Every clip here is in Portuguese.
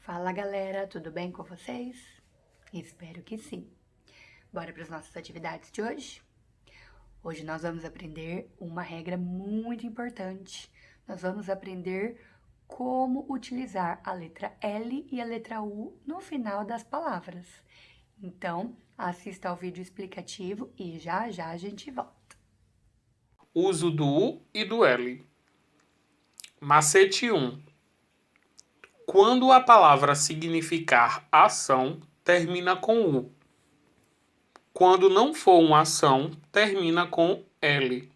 Fala galera, tudo bem com vocês? Espero que sim. Bora para as nossas atividades de hoje? Hoje nós vamos aprender uma regra muito importante. Nós vamos aprender como utilizar a letra L e a letra U no final das palavras. Então, assista ao vídeo explicativo e já já a gente volta. Uso do U e do L. Macete 1. Quando a palavra significar ação, termina com U. Quando não for uma ação, termina com L.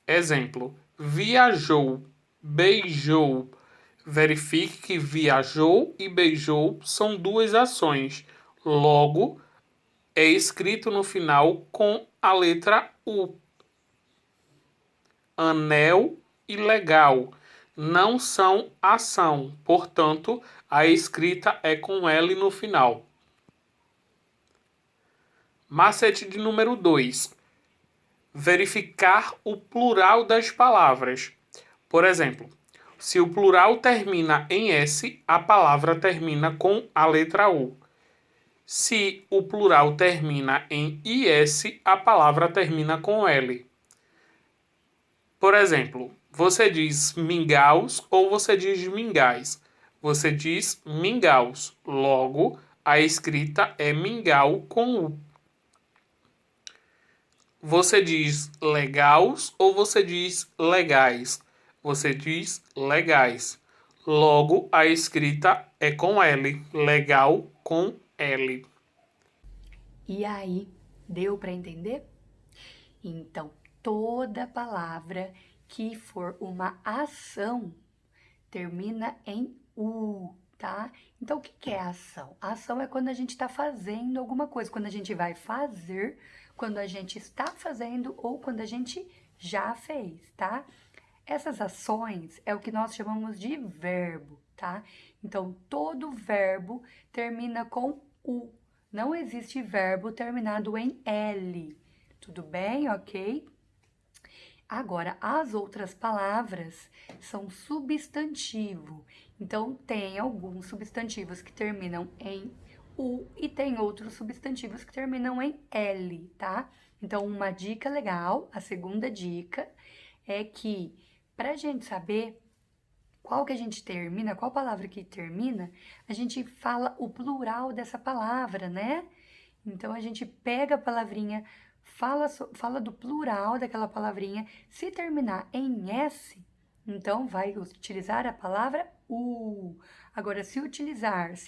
Exemplo: viajou, beijou. Verifique que viajou e beijou são duas ações. Logo, é escrito no final com a letra U. Anel e legal não são ação, portanto, a escrita é com L no final. Macete de número 2. Verificar o plural das palavras. Por exemplo, se o plural termina em S, a palavra termina com a letra U. Se o plural termina em IS, a palavra termina com L. Por exemplo, você diz mingaus ou você diz mingais? Você diz mingaus. Logo, a escrita é mingau com U. Você diz legaus ou você diz legais? Você diz legais. Logo, a escrita é com L. Legal com L. E aí, deu para entender? Então, toda palavra que for uma ação termina em U, tá? Então, o que é ação? A ação é quando a gente está fazendo alguma coisa, quando a gente vai fazer, quando a gente está fazendo ou quando a gente já fez, tá? Essas ações é o que nós chamamos de verbo, tá? Então, todo verbo termina com U. Não existe verbo terminado em L. Tudo bem, ok? Agora, as outras palavras são substantivo. Então, tem alguns substantivos que terminam em U e tem outros substantivos que terminam em L, tá? Então, uma dica legal, a segunda dica, é que para a gente saber qual que a gente termina, qual palavra que termina, a gente fala o plural dessa palavra, né? Então, a gente pega a palavrinha, fala do plural daquela palavrinha. Se terminar em S, então vai utilizar a palavra U. Agora, se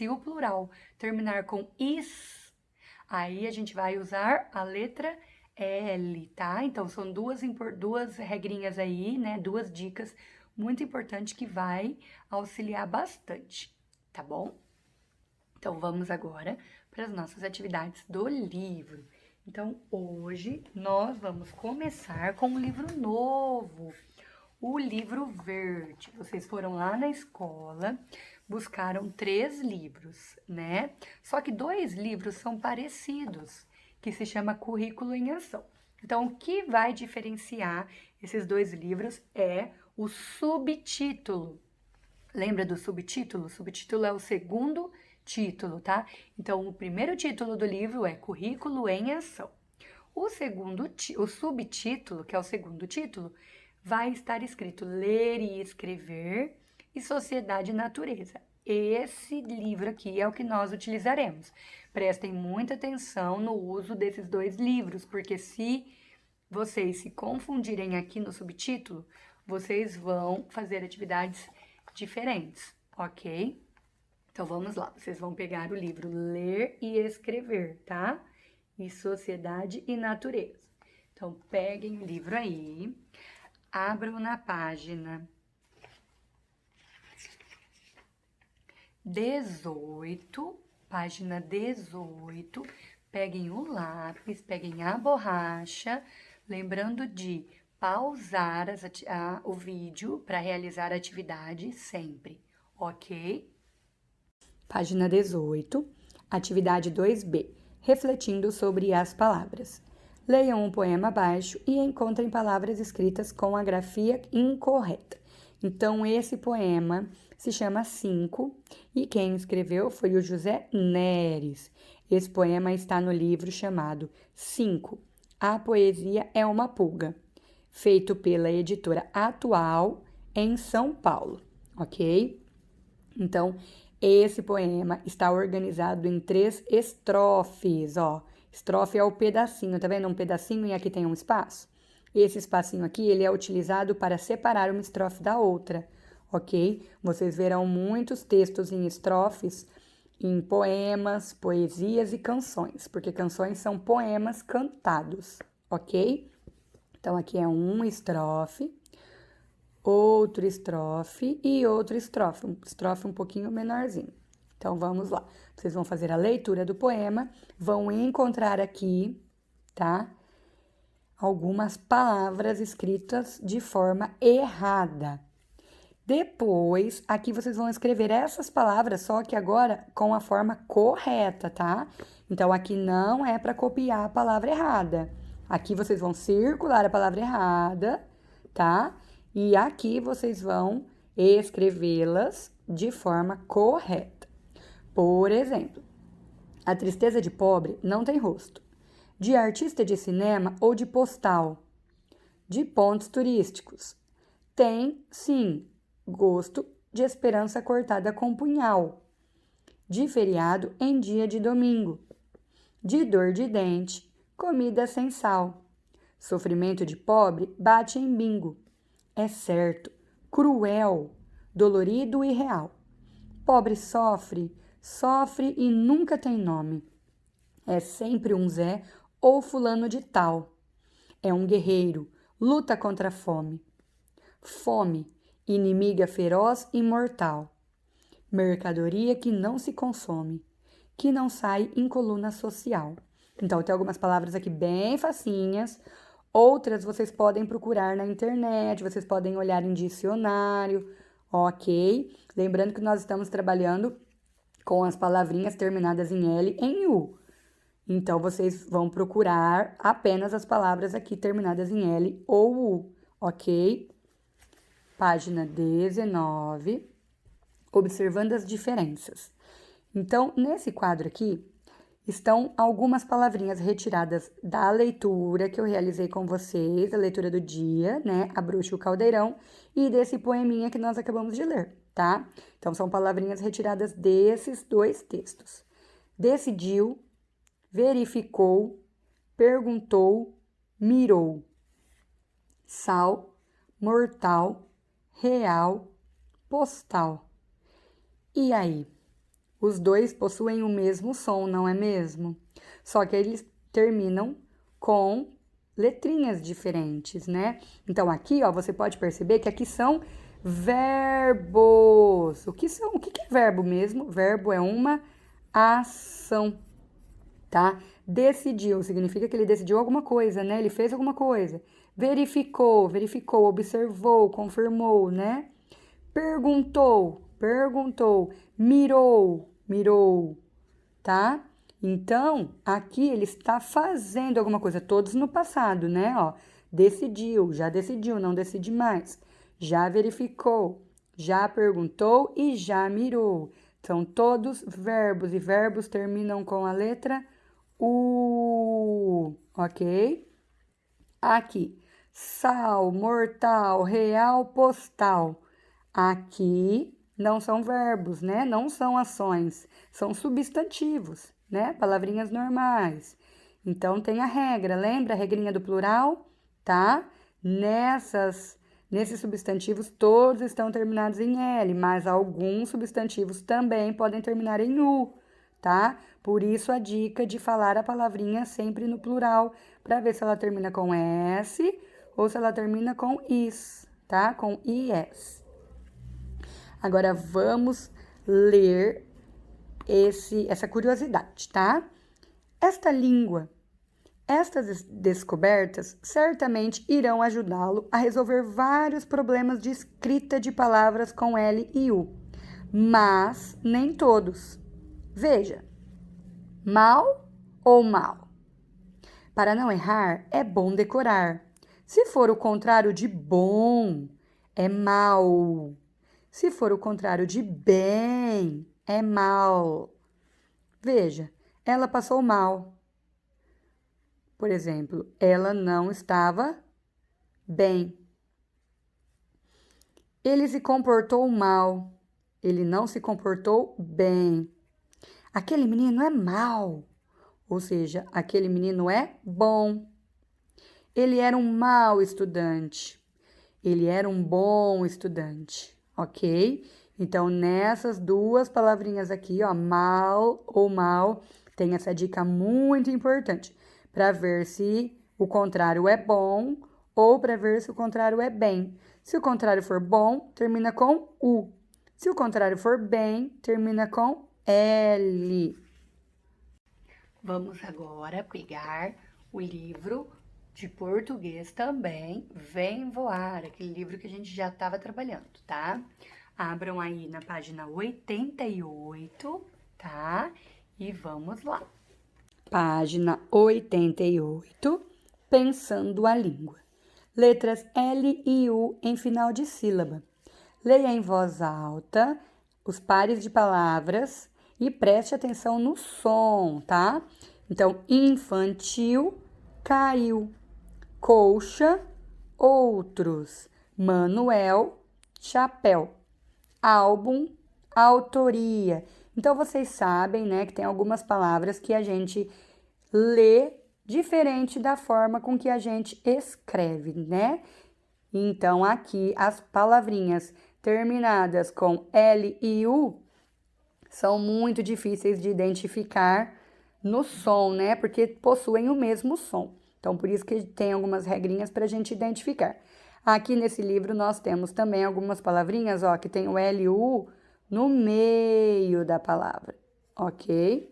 o plural terminar com is, aí a gente vai usar a letra L, tá? Então, são duas regrinhas aí, né? Duas dicas muito importantes que vai auxiliar bastante, tá bom? Então, vamos agora para as nossas atividades do livro. Então, hoje nós vamos começar com um livro novo, o livro verde. Vocês foram lá na escola, buscaram 3 livros, né? Só que 2 livros são parecidos, que se chama Currículo em Ação. Então, o que vai diferenciar esses 2 livros é o subtítulo. Lembra do subtítulo? O subtítulo é o segundo título, tá? Então, o primeiro título do livro é Currículo em Ação. O subtítulo, que é o segundo título, vai estar escrito Ler e Escrever e Sociedade e Natureza. Esse livro aqui é o que nós utilizaremos. Prestem muita atenção no uso desses 2 livros, porque se vocês se confundirem aqui no subtítulo, vocês vão fazer atividades diferentes, ok? Então, vamos lá. Vocês vão pegar o livro Ler e Escrever, tá? E Sociedade e Natureza. Então, peguem o livro aí, abram na página 18, página 18, peguem o lápis, peguem a borracha, lembrando de pausar o vídeo para realizar a atividade sempre, ok? Página 18, atividade 2B. refletindo sobre as palavras. Leiam um poema abaixo e encontrem palavras escritas com a grafia incorreta. Então, esse poema se chama 5 e quem escreveu foi o José Neres. Esse poema está no livro chamado 5. A Poesia é uma Pulga, feito pela editora Atual em São Paulo, ok? Então, esse poema está organizado em 3 estrofes, ó. Estrofe é o pedacinho, tá vendo? Um pedacinho e aqui tem um espaço. Esse espacinho aqui, ele é utilizado para separar uma estrofe da outra, ok? Vocês verão muitos textos em estrofes, em poemas, poesias e canções, porque canções são poemas cantados, ok? Então, aqui é um estrofe, outro estrofe e outro estrofe um pouquinho menorzinho. Então, vamos lá. Vocês vão fazer a leitura do poema, vão encontrar aqui, tá? Algumas palavras escritas de forma errada. Depois, aqui vocês vão escrever essas palavras, só que agora com a forma correta, tá? Então, aqui não é para copiar a palavra errada. Aqui vocês vão circular a palavra errada, tá? E aqui vocês vão escrevê-las de forma correta. Por exemplo, a tristeza de pobre não tem rosto. De artista de cinema ou de postal. De pontos turísticos. Tem, sim, gosto de esperança cortada com punhal. De feriado em dia de domingo. De dor de dente, comida sem sal. Sofrimento de pobre bate em bingo. É certo, cruel, dolorido e real. Pobre sofre, sofre e nunca tem nome. É sempre um Zé ou fulano de tal. É um guerreiro, luta contra a fome. Fome, inimiga feroz e mortal. Mercadoria que não se consome, que não sai em coluna social. Então, tem algumas palavras aqui bem facinhas. Outras vocês podem procurar na internet, vocês podem olhar em dicionário, ok? Lembrando que nós estamos trabalhando com as palavrinhas terminadas em L e em U. Então, vocês vão procurar apenas as palavras aqui terminadas em L ou U, ok? Página 19, observando as diferenças. Então, nesse quadro aqui, estão algumas palavrinhas retiradas da leitura que eu realizei com vocês, a leitura do dia, né? A Bruxa e o Caldeirão, e desse poeminha que nós acabamos de ler, tá? Então, são palavrinhas retiradas desses 2 textos. Decidiu, verificou, perguntou, mirou. Sal, mortal, real, postal. E aí? Os 2 possuem o mesmo som, não é mesmo? Só que eles terminam com letrinhas diferentes, né? Então, aqui, ó, você pode perceber que aqui são verbos. O que é verbo mesmo? Verbo é uma ação, tá? Decidiu, significa que ele decidiu alguma coisa, né? Ele fez alguma coisa. Verificou, observou, confirmou, né? Perguntou, mirou, tá? Então, aqui ele está fazendo alguma coisa, todos no passado, né? Ó, decidiu, já decidiu, não decide mais. Já verificou, já perguntou e já mirou. São todos verbos e verbos terminam com a letra U, ok? Aqui, sal, mortal, real, postal. Aqui não são verbos, né? Não são ações, são substantivos, né? Palavrinhas normais. Então, tem a regra, lembra a regrinha do plural, tá? Nesses substantivos, todos estão terminados em L, mas alguns substantivos também podem terminar em U, tá? Por isso, a dica de falar a palavrinha sempre no plural, para ver se ela termina com S ou se ela termina com IS, tá? Com IS. Agora, vamos ler essa curiosidade, tá? Esta língua, estas descobertas certamente irão ajudá-lo a resolver vários problemas de escrita de palavras com L e U, mas nem todos. Veja, mal ou mal? Para não errar, é bom decorar. Se for o contrário de bom, é mal. Se for o contrário de bem, é mal. Veja, ela passou mal. Por exemplo, ela não estava bem. Ele se comportou mal. Ele não se comportou bem. Aquele menino é mau. Ou seja, aquele menino é bom. Ele era um mau estudante. Ele era um bom estudante, ok? Então, nessas duas palavrinhas aqui, ó, mal ou mal, tem essa dica muito importante para ver se o contrário é bom ou para ver se o contrário é bem. Se o contrário for bom, termina com U. Se o contrário for bem, termina com L. Vamos agora pegar o livro de português também, Vem Voar, aquele livro que a gente já estava trabalhando, tá? Abram aí na página 88, tá? E vamos lá. Página 88, Pensando a Língua. Letras L e U em final de sílaba. Leia em voz alta os pares de palavras e preste atenção no som, tá? Então, infantil, caiu. Colcha, outros. Manuel, chapéu. Álbum, autoria. Então, vocês sabem, né, que tem algumas palavras que a gente lê diferente da forma com que a gente escreve, né? Então, aqui, as palavrinhas terminadas com L e U são muito difíceis de identificar no som, né? Porque possuem o mesmo som. Então, por isso que tem algumas regrinhas para a gente identificar. Aqui nesse livro nós temos também algumas palavrinhas, ó, que tem o L e o U no meio da palavra, ok?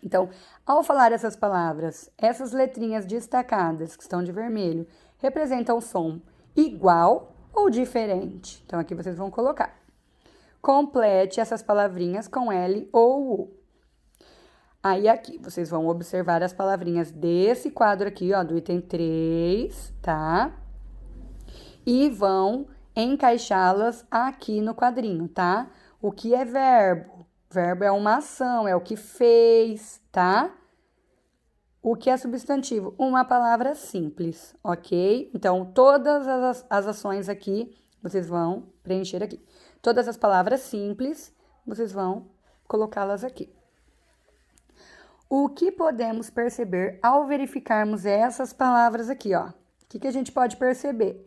Então, ao falar essas palavras, essas letrinhas destacadas, que estão de vermelho, representam o som igual ou diferente. Então, aqui vocês vão colocar. Complete essas palavrinhas com L ou U. Aí, aqui, vocês vão observar as palavrinhas desse quadro aqui, ó, do item 3, tá? E vão encaixá-las aqui no quadrinho, tá? O que é verbo? Verbo é uma ação, é o que fez, tá? O que é substantivo? Uma palavra simples, ok? Então, todas as ações aqui, vocês vão preencher aqui. Todas as palavras simples, vocês vão colocá-las aqui. O que podemos perceber ao verificarmos essas palavras aqui, ó? O que a gente pode perceber,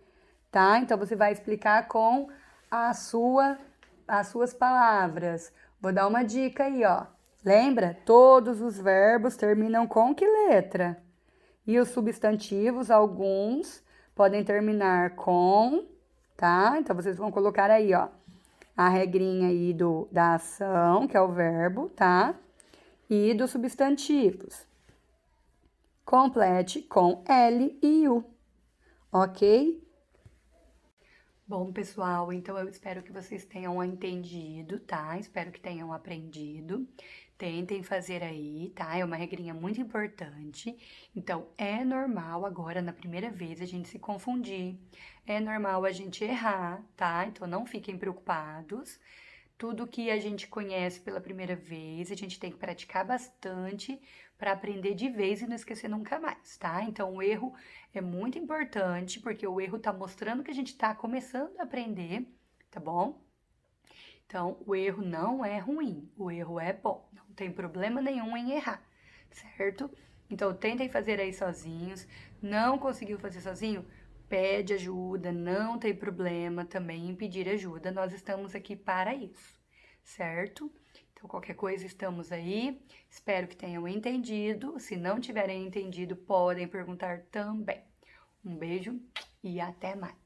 tá? Então, você vai explicar com as suas palavras. Vou dar uma dica aí, ó. Lembra? Todos os verbos terminam com que letra? E os substantivos, alguns, podem terminar com, tá? Então, vocês vão colocar aí, ó, a regrinha aí da ação, que é o verbo, tá? E dos substantivos. Complete com L e U, ok? Bom, pessoal, então eu espero que vocês tenham entendido, tá? Espero que tenham aprendido. Tentem fazer aí, tá? É uma regrinha muito importante. Então, é normal agora, na primeira vez, a gente se confundir. É normal a gente errar, tá? Então, não fiquem preocupados. Tudo que a gente conhece pela primeira vez, a gente tem que praticar bastante para aprender de vez e não esquecer nunca mais, tá? Então, o erro é muito importante, porque o erro tá mostrando que a gente tá começando a aprender, tá bom? Então, o erro não é ruim, o erro é bom, não tem problema nenhum em errar, certo? Então, tentem fazer aí sozinhos. Não conseguiu fazer sozinho? Pede ajuda, não tem problema também em pedir ajuda, nós estamos aqui para isso, certo? Então, qualquer coisa, estamos aí. Espero que tenham entendido. Se não tiverem entendido, podem perguntar também. Um beijo e até mais.